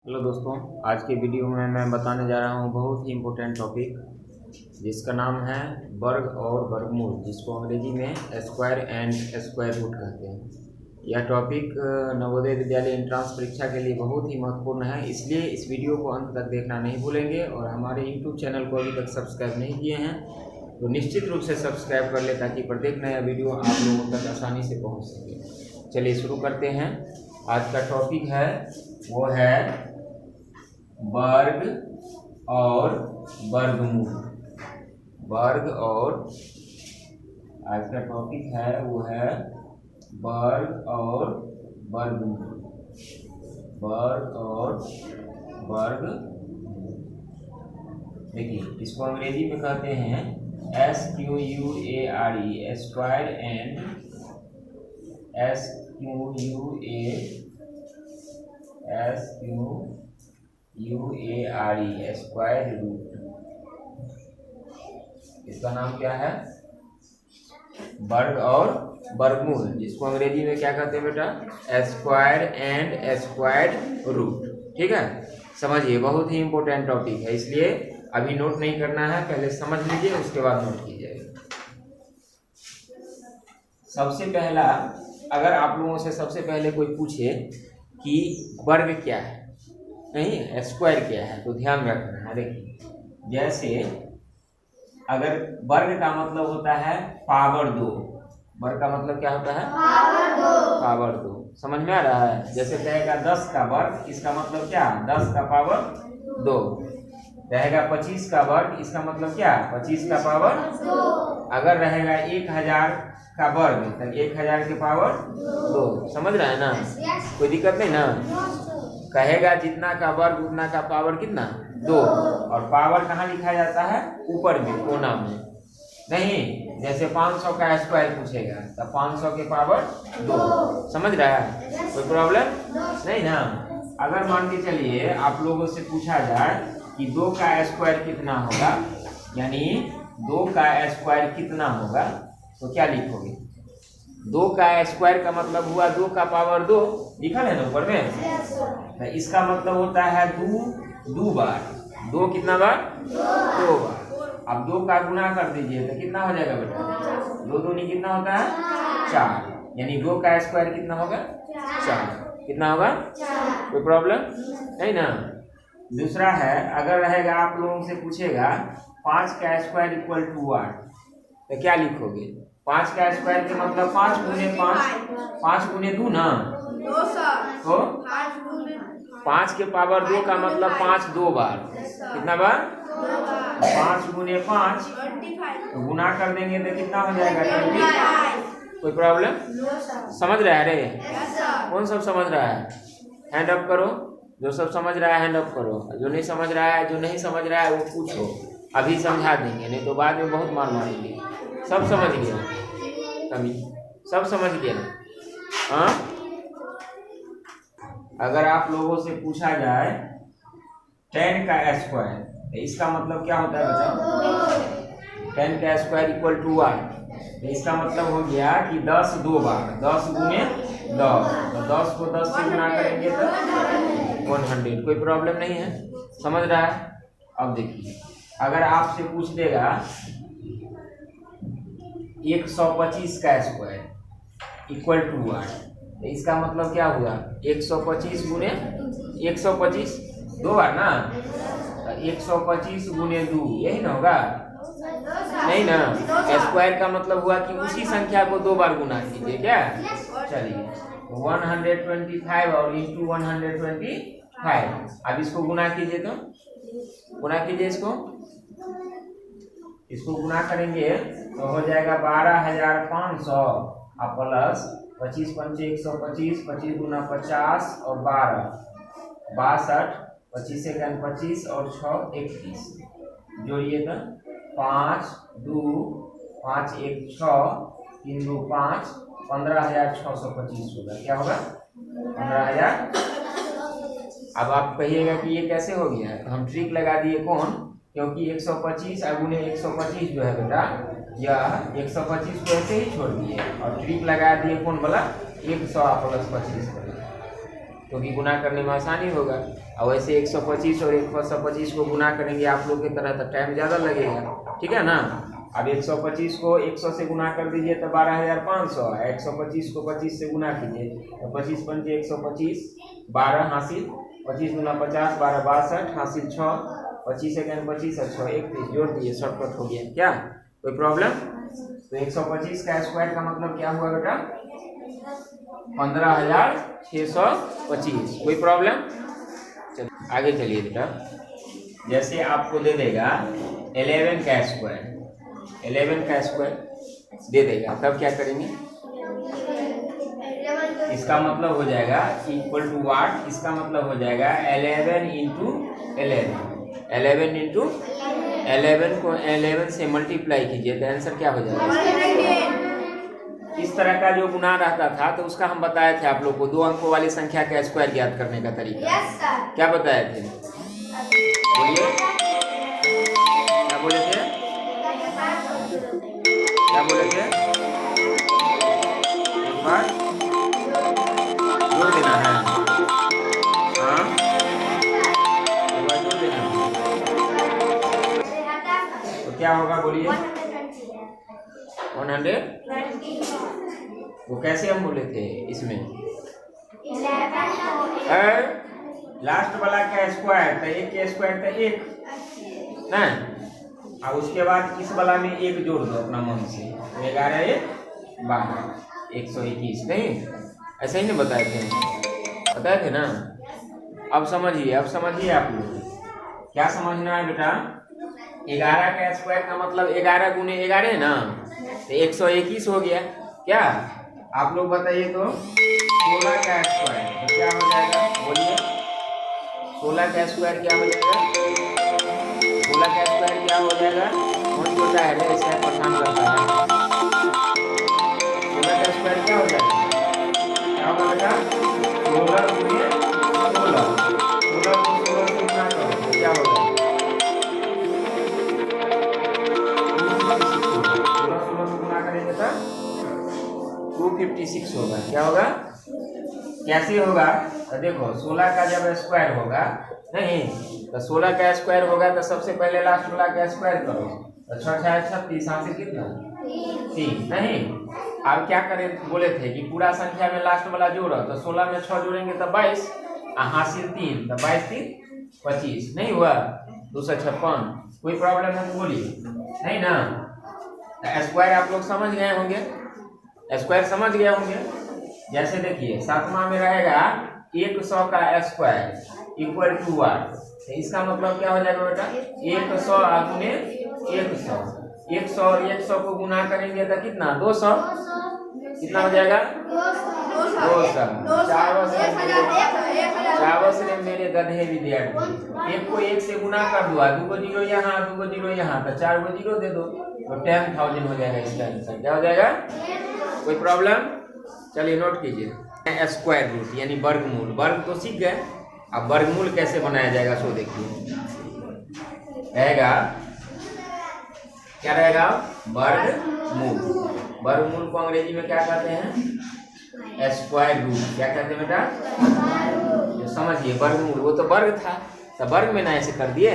Hello दोस्तों, आज के वीडियो में मैं बताने जा रहा हूँ बहुत ही इम्पोर्टेंट टॉपिक जिसका नाम है वर्ग और वर्गमूल, जिसको अंग्रेजी में स्क्वायर एंड स्क्वायर रूट कहते हैं। यह टॉपिक नवोदय विद्यालय एंट्रांस परीक्षा के लिए बहुत ही महत्वपूर्ण है, इसलिए इस वीडियो को अंत तक देखना नहीं भूलेंगे। और हमारे यूट्यूब चैनल को अभी तक सब्सक्राइब नहीं किए हैं तो निश्चित रूप से सब्सक्राइब कर ले, ताकि प्रत्येक नया वीडियो आप लोगों तक आसानी से पहुँच सके। चलिए शुरू करते हैं। आज का टॉपिक है वो है वर्ग और वर्गमूल। वर्ग और आज का टॉपिक है वो है वर्ग और वर्गमूल। वर्ग और वर्गमूल, देखिए इसको अंग्रेजी में कहते हैं SQUARE, square and SQUARE, square root. इसका नाम क्या है? वर्ग और वर्गमूल, जिसको अंग्रेजी में क्या कहते हैं बेटा? Square and square root. ठीक है, समझिए बहुत ही इंपॉर्टेंट टॉपिक है, इसलिए अभी नोट नहीं करना है, पहले समझ लीजिए उसके बाद नोट कीजिएगा। सबसे पहला, अगर आप लोगों से सबसे पहले कोई पूछे कि वर्ग क्या है, नहीं स्क्वायर क्या है, तो ध्यान रखना है। देखिए जैसे अगर वर्ग का मतलब होता है पावर 2, वर्ग का मतलब क्या होता है? पावर 2। समझ में आ रहा है? जैसे रहेगा 10 का वर्ग, इसका मतलब क्या? 10 का पावर 2। रहेगा 25 का वर्ग, इसका मतलब क्या? 25 का पावर 2। अगर रहेगा 1000 का वर्ग, तो 1000 के पावर 2। समझ रहा है ना? कोई दिक्कत नहीं ना? कहेगा जितना का वर्ग उतना का पावर कितना? 2। और पावर कहाँ लिखा जाता है? ऊपर में, कोना में नहीं। जैसे 500 का स्क्वायर पूछेगा तो 500 के पावर 2। समझ रहा है? कोई प्रॉब्लम नहीं ना? अगर मान के चलिए आप लोगों से पूछा जाए कि 2 का स्क्वायर कितना होगा, यानी 2 का स्क्वायर कितना होगा, तो क्या लिखोगे? 2 का स्क्वायर का मतलब हुआ 2 का पावर 2, लिखा है ना ऊपर में। तो इसका मतलब होता है 2 बार। 2 कितना बार? 2 बार। अब 2 का गुना कर दीजिए तो कितना हो जाएगा बेटा? 2 दूनी कितना होता है? 4। यानी 2 का स्क्वायर कितना होगा? 4। कितना होगा? 4। कोई प्रॉब्लम नहीं ना? दूसरा है, अगर रहेगा आप लोगों से पूछेगा 5 का स्क्वायर इक्वल टू 8, तो क्या लिखोगे? 5 का स्क्वायर के मतलब 5 गुने 5, 5 गुने 2 ना, तो 5 के पावर 2 का मतलब 5 2 बार। कितना बार? 5 गुने 5, तो गुना कर देंगे तो कितना हो जाएगा? 20। कोई प्रॉब्लम? समझ रहा है रे? कौन सब समझ रहा है? हैंड अप करो। जो सब समझ रहा है हैंड अप करो। जो नहीं समझ रहा है, जो नहीं समझ रहा है वो पूछो, अभी समझा देंगे, नहीं तो बाद में बहुत मार मारेंगे। सब समझ गया? कभी सब समझ गया? हाँ, अगर आप लोगों से पूछा जाए 10 का स्क्वायर, तो इसका मतलब क्या होता है बच्चा? 10 का स्क्वायर इक्वल टू 8, तो इसका मतलब हो गया कि 10 2 बार, 10 गुने 10, तो 10 को 10 से गुना करेंगे तो 100। कोई प्रॉब्लम नहीं है? समझ रहा है? अब देखिए, अगर आपसे पूछ देगा 125 का स्क्वायर इक्वल टू 8, तो इसका मतलब क्या हुआ? 125 गुने 125, 2 बार ना, 125 गुने 2, यही ना होगा? नहीं ना? स्क्वायर का मतलब हुआ कि उसी संख्या को 2 बार गुना कीजिए। क्या? चलिए 125 और इंटू 125। अब इसको गुना कीजिए, तो गुना कीजिए इसको गुना करेंगे तो हो जाएगा 12,500 और प्लस 25 पंचे 125, 25 गुना 50 और 12 62, 25 सेकंड 25 और 6 21। जोड़िए तो 5 2 5 1 6 3 2 5, 15,625 होगा। क्या होगा? 15,000। अब आप कहिएगा कि ये कैसे हो गया? तो हम ट्रिक लगा दिए। कौन? क्योंकि 125 गुने 125 जो है बेटा, यह 125 को ऐसे ही छोड़ दिए और ट्रिक लगा दिए। कौन वाला? 100 प्लस 25 वाला। क्योंकि गुना करने में आसानी होगा। और वैसे 125 और 125 को गुना करेंगे आप लोग की तरह तो टाइम ज़्यादा लगेगा, ठीक है ना। अब 125 को 100 से गुना कर दीजिए तो 12,500, 125 को 25 से गुना कीजिए तो 25 पंचे 125, 12 हासिल, 25 गुना 50, 12 62 हासिल 6, 25 सेकेंड 25 और 6 31, जोड़ दिए, शॉर्टकट हो गया। क्या कोई प्रॉब्लम? तो 125 का स्क्वायर का मतलब क्या हुआ बेटा? 15,625। कोई प्रॉब्लम? चलिए आगे चलिए बेटा। जैसे आपको दे देगा 11 का स्क्वायर, 11 का स्क्वायर दे देगा, तब क्या करेंगे? इसका मतलब हो जाएगा इक्वल टू व्हाट? इसका मतलब हो जाएगा 11 इंटू 11, 11 इंटू 11 को 11 से मल्टीप्लाई कीजिए तो आंसर क्या हो जाएगा? इस तरह का जो गुना रहता था तो उसका हम बताए थे आप लोग को 2 अंकों वाली संख्या का स्क्वायर ज्ञात करने का तरीका। क्या बताए थे? बोलिए, क्या बोले थे? क्या बोले थे? एक बार जोड़ देना है। हाँ, एक बार जोड़ देना। तो क्या होगा बोलिए? 120। वो कैसे हम बोले थे इसमें? लास्ट वाला का स्क्वायर तो 1 के स्क्वायर तो 1 ना, और उसके बाद इस वाला में 1 जोड़ दो अपना मन से, 11 1 12, 121। नहीं ऐसे ही नहीं बताए थे ना। अब समझिए, आप लोग क्या समझना है बेटा? 11 का स्क्वायर का मतलब 11 गुने 11 ना, तो 121 हो गया। क्या आप लोग बताइए तो 16 का स्क्वायर तो क्या हो जाएगा? बोलिए, 16 का स्क्वायर क्या हो जाएगा? 16 का स्क्वायर क्या हो जाएगा? कौन छोटा है रे, ऐसे परेशान करता है। 16 का स्क्वायर क्या हो जाएगा? क्या होगा बेटा? 16 गुने 16, 16 को 16 से गुना करो तो क्या होगा? 16 को गुना करेंगे तो 256 होगा। क्या होगा? कैसे होगा? तो देखो 16 का जब स्क्वायर होगा, नहीं तो 16 का स्क्वायर होगा तो सबसे पहले लास्ट वाला का स्क्वायर करो तो 6 6 36, हासिल कितना? 3। नहीं, अब क्या करें? बोले थे कि पूरा संख्या में लास्ट वाला जोड़ो तो 16 में 6 जोड़ेंगे तो 22, हासिल 3 तो 22 3 25। नहीं हुआ? 256। कोई प्रॉब्लम है तो बोलिए। नहीं ना? स्क्वायर आप लोग समझ गए होंगे, स्क्वायर समझ गए होंगे। जैसे देखिए 7वां में रहेगा 100 का स्क्वायर इक्वल टू व्हाट? तो इसका मतलब क्या हो जाएगा बेटा? 100 गुने 100, 100 और 100 को गुना करेंगे तो कितना? 200। कितना हो जाएगा? 200। चावस रे मेरे गधे विद्यार्थी, 1 को 1 से गुना कर दो, 2 को 0 यहाँ, 2 को 0 यहाँ, तो 4 को 0 दे दो तो 10,000 हो जाएगा इसका आंसर। क्या हो जाएगा? कोई प्रॉब्लम? चलिए नोट कीजिए। स्क्वायर रूट यानी वर्गमूल, वर्ग तो सीख गए, अब वर्गमूल कैसे बनाया जाएगा सो देखिए। रहेगा क्या रहेगा? वर्गमूल। वर्गमूल को अंग्रेजी में क्या कहते हैं? Square root. क्या कहते हैं बेटा? समझिए, वर्गमूल वो तो वर्ग था तो वर्ग में ना ऐसे कर दिए,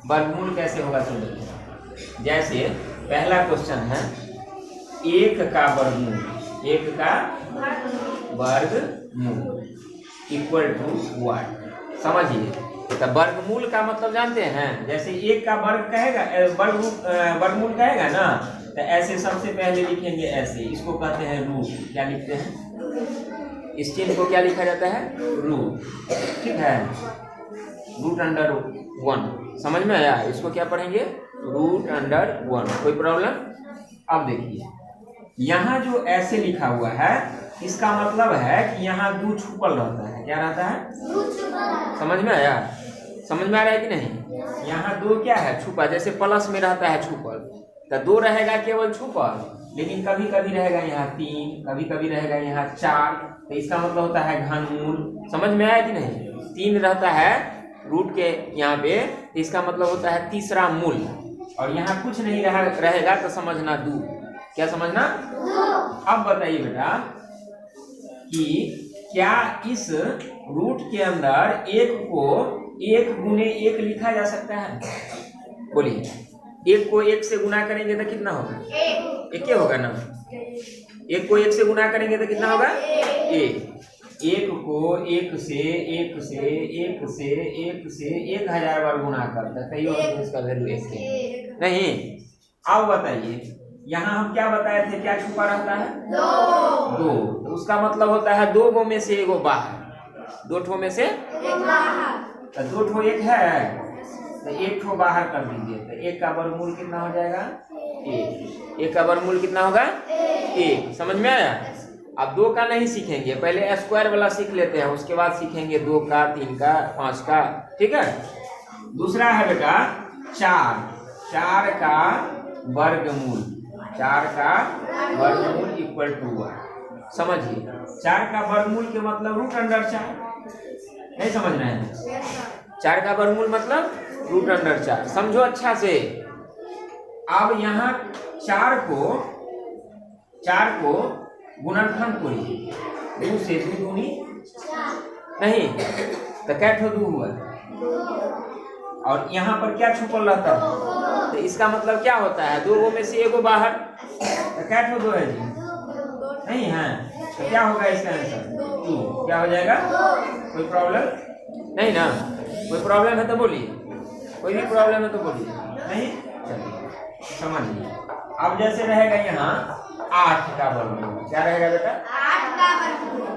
वर्गमूल कैसे होगा सुन लीजिए। जैसे पहला क्वेश्चन है 1 का वर्गमूल, 1 का वर्गमूल इक्वल टू व्हाट? समझिए, तो वर्गमूल का मतलब जानते हैं? जैसे 1 का वर्ग कहेगा, वर्गमूल कहेगा ना, तो ऐसे सबसे पहले लिखेंगे ऐसे, इसको कहते हैं रूट। क्या लिखते हैं? इस चिन्ह को क्या लिखा जाता है? रूट। ठीक है, रूट अंडर 1। समझ में आया? इसको क्या पढ़ेंगे? Root under 1। कोई प्रॉब्लम? अब देखिए यहाँ जो ऐसे लिखा हुआ है इसका मतलब है कि यहाँ 2 छुपल रहता है। क्या रहता है? समझ में आया? समझ में आ रहा है कि नहीं? यहाँ 2 क्या है? छुपा। जैसे प्लस में रहता है छुपल, तो 2 रहेगा केवल छुपल, लेकिन कभी कभी रहेगा यहाँ 3, कभी कभी रहेगा यहाँ 4, तो इसका मतलब होता है घनमूल। समझ में आया कि नहीं? 3 रहता है रूट के यहाँ पे, तो इसका मतलब होता है तीसरा मूल, और यहाँ कुछ नहीं रहेगा तो समझना 2। क्या समझना? अब बताइए बेटा कि क्या इस रूट के अंदर एक को एक गुने एक लिखा जा सकता है? बोलिए, एक को एक से गुना करेंगे तो कितना होगा? एक ही होगा ना। एक को एक से गुना करेंगे तो कितना होगा? एक। एक को एक से एक से एक से एक से 1000 बार गुना करता है, तो इसका वैल्यू एक है नहीं। अब बताइए, यहाँ हम क्या बताए थे, क्या छुपा रहता है? दो। तो उसका मतलब होता है दो गो में से एगो बाहर, दो ठो में से एक बाहर। तो दो ठो एक है तो एक ठो बाहर कर दीजिए, तो एक का वर्गमूल कितना हो जाएगा? एक। एक का वर्गमूल कितना होगा? एक। समझ में आया? अब दो का नहीं सीखेंगे, पहले स्क्वायर वाला सीख लेते हैं, उसके बाद सीखेंगे 2 का, 3 का, 5 का। ठीक है। दूसरा है बेटा 4। 4 का वर्गमूल, 4 का वर्गमूल इक्वल टू 1। समझिए, 4 का वर्गमूल के मतलब रूट अंडर 4। नहीं समझ रहे हैं? 4 का वर्गमूल मतलब रूट अंडर 4। समझो अच्छा से। अब यहाँ 4 को गुणनखंड करिए, 2 से 2 दूनी नहीं तो क्या ठो 2 हुआ, और यहाँ पर क्या छुपल रहता है? तो इसका मतलब क्या होता है? दो गो में से एगो बाहर, तो क्या ठो 2 है जी? नहीं है, तो क्या होगा इसका आंसर? 2। क्या हो जाएगा? कोई प्रॉब्लम नहीं ना? कोई प्रॉब्लम है तो बोलिए, कोई भी प्रॉब्लम है तो बोलिए। नहीं, चलिए समझिए। अब जैसे रहेगा यहाँ 8 का वर्गमूल, क्या रहेगा बेटा?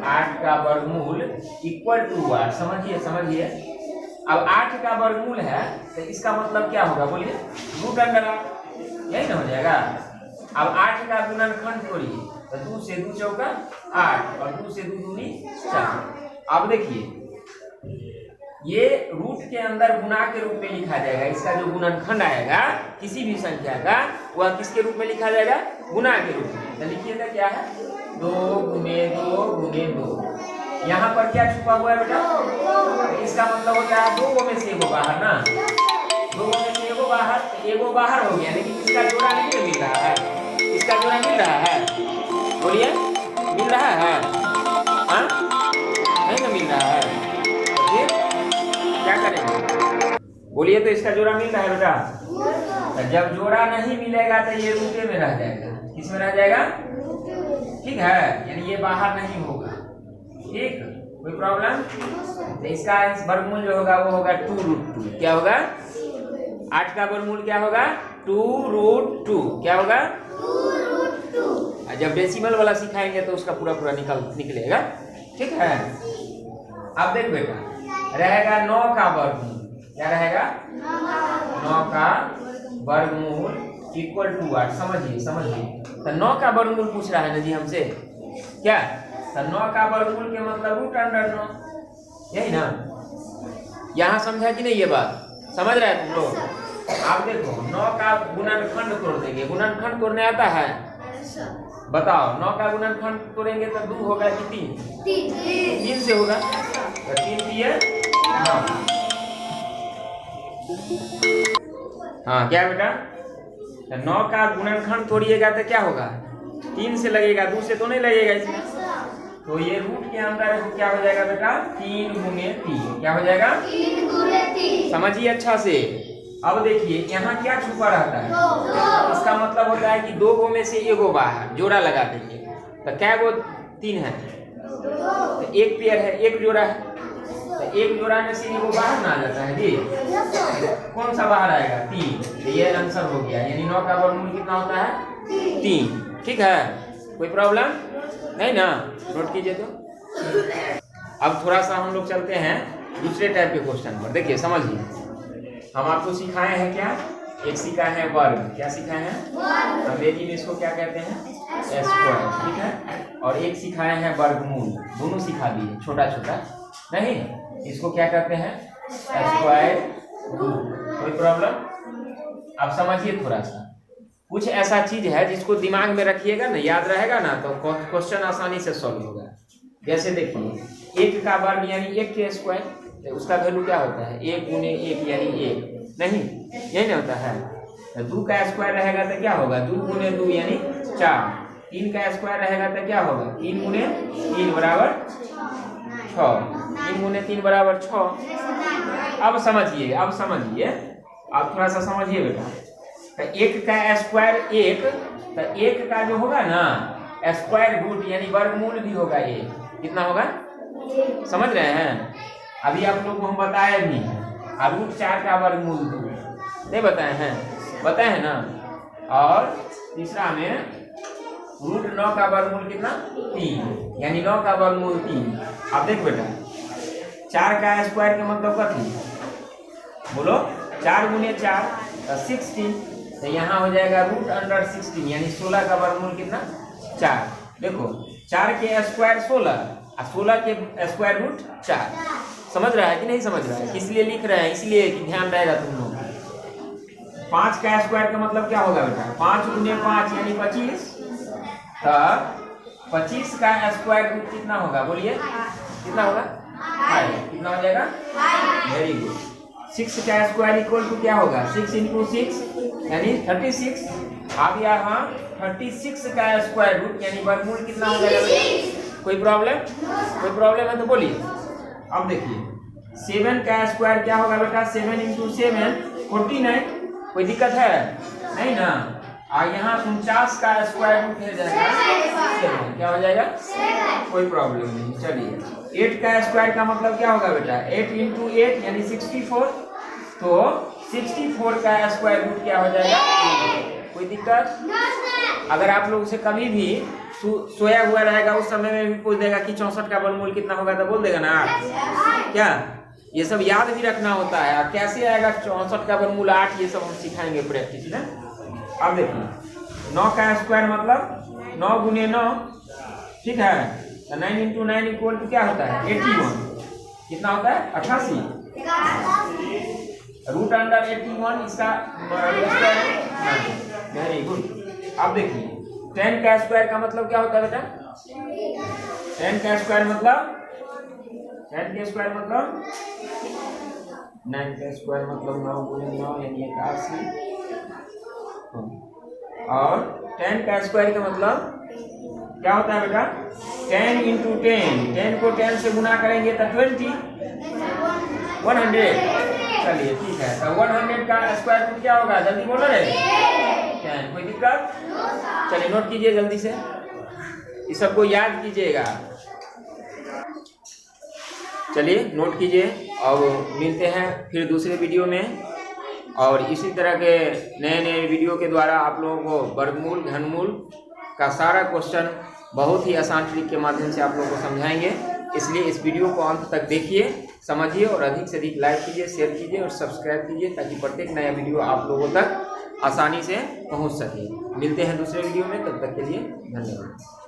8 का वर्गमूल इक्वल टू 8। समझिए समझिए। अब 8 का वर्गमूल है तो इसका मतलब क्या होगा? बोलिए, रूट अंडर 8, यही ना हो जाएगा। अब 8 का गुणनखंड करिए, तो 2 से 2 चौका 8 और 2 से 2 दूनी 4। अब देखिए, ये रूट के अंदर गुना के रूप में लिखा जाएगा। इसका जो गुणनखंड आएगा किसी भी संख्या का, वह किसके रूप में लिखा जाएगा? गुना के रूप में। तो लिखिएगा क्या है? 2 गुने 2 गुने 2। यहाँ पर क्या छुपा हुआ है बेटा? तो इसका मतलब होता है 2 गो में से एगो बाहर ना। 2 गो में से एगो बाहर, तो एगो बाहर हो गया, लेकिन इसका जोड़ा नहीं मिल रहा है। इसका जोड़ा मिल रहा है? बोलिए, मिल रहा है? हाँ, नहीं ना मिल रहा है, तो फिर क्या करेंगे? बोलिए, तो इसका जोड़ा मिल रहा है बेटा? तो जब जोड़ा नहीं मिलेगा तो ये रूटे में रह जाएगा। किस में रह जाएगा? ठीक है, यानी ये बाहर नहीं होगा। ठीक, कोई प्रॉब्लम? तो इसका वर्गमूल जो होगा वो होगा 2√2। क्या होगा? 8 का वर्गमूल क्या होगा? 2√2। क्या होगा? 2√2। जब डेसिमल वाला सिखाएंगे तो उसका पूरा पूरा निकलेगा। ठीक है। अब देख बेटा, रहेगा 9 का वर्गमूल। क्या रहेगा? 9 का वर्गमूल इक्वल टू 8। समझिए समझिए। तो 9 का वर्गमूल पूछ रहा है ना जी हमसे, क्या? तो 9 का वर्गमूल के मतलब रूट अंडर 9, यही ना? यहाँ समझा कि नहीं ये बात? समझ रहे हैं तुम लोग? आप देखो, 9 का गुणनखंड तोड़ देंगे। गुणनखंड तोड़ने आता है? बताओ, 9 का गुणनखंड तोड़ेंगे तो 2 होगा कि 3? 3 से होगा, तो 3 दिए 9। हाँ, क्या बेटा? तो 9 का गुणनखंड तोड़िएगा तो क्या होगा? 3 से लगेगा, 2 से तो नहीं लगेगा इसमें। तो ये रूट के अंदर क्या हो जाएगा बेटा? 3 गुने 3। क्या हो जाएगा? 3 गुने 3। समझिए अच्छा से। अब देखिए, यहाँ क्या छुपा रहता है? इसका मतलब होता है कि 2 गो में से एगो बाहर, जोड़ा लगा देंगे। तो क्या गो 3 है? तो एक पेयर है, एक जोड़ा है, तो एक जोड़ा में से एगो बाहर ना आ जाता है जी। कौन सा बाहर आएगा? 3। तो ये आंसर हो गया, यानी 9 का वर्गमूल कितना होता है? 3। ठीक है, कोई प्रॉब्लम नहीं ना? नोट कीजिए। तो अब थोड़ा सा हम लोग चलते हैं दूसरे टाइप के क्वेश्चन पर। देखिए समझिए, हम आपको सिखाए हैं क्या? एक सिखाए हैं वर्ग। क्या सिखाए हैं? अंग्रेजी में इसको क्या कहते हैं? स्क्वायर। ठीक है। और एक सिखाए हैं वर्गमूल। दोनों सिखा दिए, छोटा छोटा नहीं। इसको क्या कहते हैं? Square root. कोई प्रॉब्लम? आप समझिए थोड़ा सा। कुछ ऐसा चीज है जिसको दिमाग में रखिएगा ना, याद रहेगा ना, तो क्वेश्चन आसानी से सॉल्व होगा। जैसे देखिए, 1 का वर्ग यानी 1 के स्क्वायर, तो उसका वैल्यू क्या होता है? 1 गुने 1 यानी 1, नहीं यही नहीं होता है? तो 2 का स्क्वायर रहेगा तो क्या होगा? 2 गुने 2 यानी 4। 3 का स्क्वायर रहेगा तो क्या होगा? 3 गुने 3 बराबर 6। 3 गुने 3 बराबर 6। अब समझिए आप थोड़ा सा समझिए बेटा। तो 1 का स्क्वायर 1, तो 1 का जो होगा ना स्क्वायर रूट यानी वर्गमूल भी होगा 1। कितना होगा समझ रहे हैं? अभी आप लोग को हम बताए भी रूट 4 का वर्गमूल 2 नहीं बताए हैं? बताए हैं ना। और तीसरा में रूट 9 का वर्गमूल कितना 3 यानी 9 का वर्गमूल 3। अब देख बेटा 4 का स्क्वायर का मतलब कथी बोलो? 4 गुने 4 16। तो यहाँ हो जाएगा रूट अंडर 16 यानी 16 का वर्गमूल कितना 4। देखो 4 के स्क्वायर 16 और 16 के स्क्वायर रूट 4। समझ रहा है कि नहीं समझ रहा है? किस लिए लिख रहे हैं? इसलिए कि ध्यान रहेगा तुम लोग। 5 का स्क्वायर का मतलब क्या होगा बेटा? 5 गुने 5 यानी 25। तो 25 का स्क्वायर रूट कितना होगा बोलिए? कितना होगा 5। कितना हो जाएगा? Very good. 6 का स्क्वायर इक्वल टू क्या होगा? 6 इंटू 6 यानी 36। अब यहाँ 36 का स्क्वायर रूट यानी वर्गमूल कितना हो जाएगा? कोई प्रॉब्लम है तो बोलिए। अब देखिए 7 का स्क्वायर क्या होगा बेटा? 7 इंटू 7 49। कोई दिक्कत है नहीं ना। और यहाँ 49 का स्क्वायर रूट हो जाएगा 7। क्या हो जाएगा? कोई प्रॉब्लम नहीं। चलिए 8 का स्क्वायर का मतलब क्या होगा बेटा? 8 इंटू 8 यानी 64। तो 64 का स्क्वायर रूट क्या हो जाएगा? कोई दिक्कत? अगर आप लोग से कभी भी सोया हुआ रहेगा उस समय में भी पूछ देगा कि 64 का वर्गमूल कितना होगा तो बोल देगा ना 8। क्या ये सब याद भी रखना होता है? कैसे आएगा 64 का वर्गमूल 8? ये सब हम सिखाएंगे प्रैक्टिस में। अब देखिए 9 का स्क्वायर मतलब 9 गुने 9। ठीक है। तो 9 इंटू 9 इक्वल टू क्या होता है? 81। कितना होता है? 88। रूट अंडर 81 इसका वेरी गुड। अब देखिए 10 का स्क्वायर का मतलब क्या होता है बेटा? 10 का स्क्वायर मतलब 10 का स्क्वायर मतलब 9 का स्क्वायर मतलब 9 गुने 9 यानी 81। और 10 का स्क्वायर का मतलब क्या होता है बेटा? 10 इंटू 10। 10 को 10 से गुना करेंगे तो 20 100। चलिए ठीक है। तो 100 का स्क्वायर रूट क्या होगा? जल्दी बोलो रे। 10। कोई दिक्कत? चलिए नोट कीजिए जल्दी से, इस सबको याद कीजिएगा। चलिए नोट कीजिए और मिलते हैं फिर दूसरे वीडियो में। और इसी तरह के नए वीडियो के द्वारा आप लोगों को वर्गमूल घनमूल का सारा क्वेश्चन बहुत ही आसान ट्रिक के माध्यम से आप लोगों को समझाएंगे। इसलिए इस वीडियो को अंत तक देखिए, समझिए और अधिक से अधिक लाइक कीजिए, शेयर कीजिए और सब्सक्राइब कीजिए ताकि प्रत्येक नया वीडियो आप लोगों तक आसानी से पहुंच सके। मिलते हैं दूसरे वीडियो में, तब तक के लिए धन्यवाद।